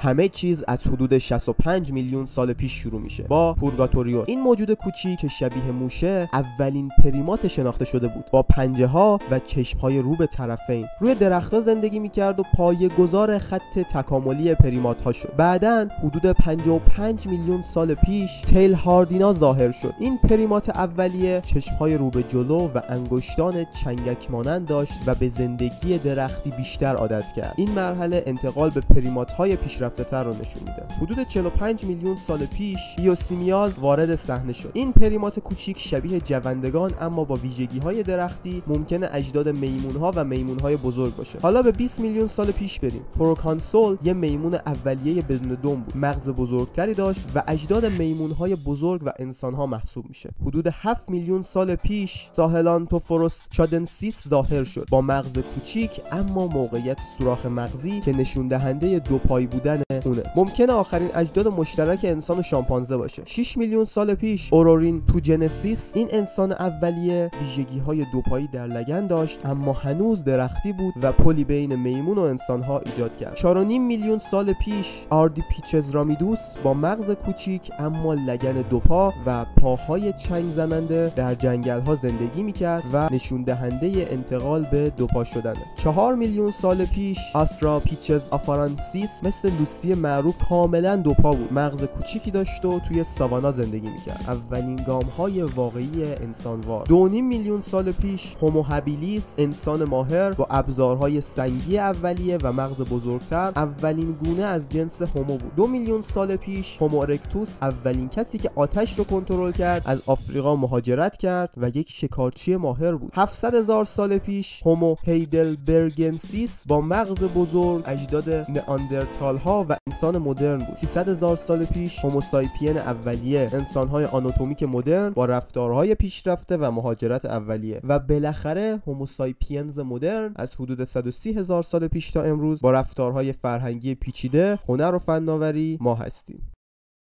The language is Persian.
همه چیز از حدود 65 میلیون سال پیش شروع میشه با پورگاتوریوس. این موجود کوچیک که شبیه موشه اولین پریمات شناخته شده بود، با پنجه ها و چشم های رو به طرفین. روی درخت‌ها زندگی میکرد و پایه‌گذار خط تکاملی پریمات ها شد. بعداً حدود 55 میلیون سال پیش تیل هاردینا ظاهر شد. این پریمات اولیه چشم های رو به جلو و انگشتان چنگک مانند داشت و به زندگی درختی بیشتر عادت کرد. این مرحله انتقال به پریمات های پیشرفته تر رو نشون میده. حدود 45 میلیون سال پیش بیوسیمیاز وارد صحنه شد. این پریمات کوچیک شبیه جوندگان اما با ویژگی های درختی ممکنه اجداد میمون ها و میمون های بزرگ باشه. حالا به 20 میلیون سال پیش بریم. پروکانسول یه میمون اولیه بدون دم بود. مغز بزرگتری داشت و اجداد میمون های بزرگ و انسان ها محسوب میشه. حدود 7 میلیون سال پیش ساهلانتوفوروس چادنسیس ظاهر شد با مغز کوچیک اما موقعیت سوراخ مغزی که نشون دهنده دو پای بودن اونه. ممکنه آخرین اجداد مشترک انسان و شامپانزه باشه. 6 میلیون سال پیش اورورین توجنسیس، این انسان اولیه ویژگی‌های دو پایی در لگن داشت اما هنوز درختی بود و پلی بین میمون و انسان‌ها ایجاد کرد. 4.5 میلیون سال پیش آردیپیچزرامیدوس با مغز کوچیک اما لگن دو پا و پاهای چنگ زننده در جنگل‌ها زندگی می‌کرد و نشون دهنده انتقال به دو پا شدنه. 4 میلیون سال پیش آستراپیچز آفارانسیس مثل لوسی معروف کاملا دو پا بود. مغز کوچیکی داشت و توی ساوانا زندگی می‌کرد. اولین گام‌های واقعی انسانوار. 2.5 میلیون سال پیش هومو هابیلیس، انسان ماهر با ابزارهای سنگی اولیه و مغز بزرگتر، اولین گونه از جنس هومو بود. 2 میلیون سال پیش هومو ارکتوس، اولین کسی که آتش رو کنترل کرد، از آفریقا مهاجرت کرد و یک شکارچی ماهر بود. 700,000 سال پیش هومو هیدلبرگنسیس با مغز بزرگ، اجداد نئاندرتال ها و انسان مدرن بود. 300,000 سال پیش هومو سایپین اولیه، انسان‌های آناتومیک مدرن با رفتارهای پیشرفته و مهاجرت اولیه. و بالاخره هومو سایپینز مدرن از حدود 130,000 سال پیش تا امروز با رفتارهای فرهنگی پیچیده، هنر و فناوری ما هستیم.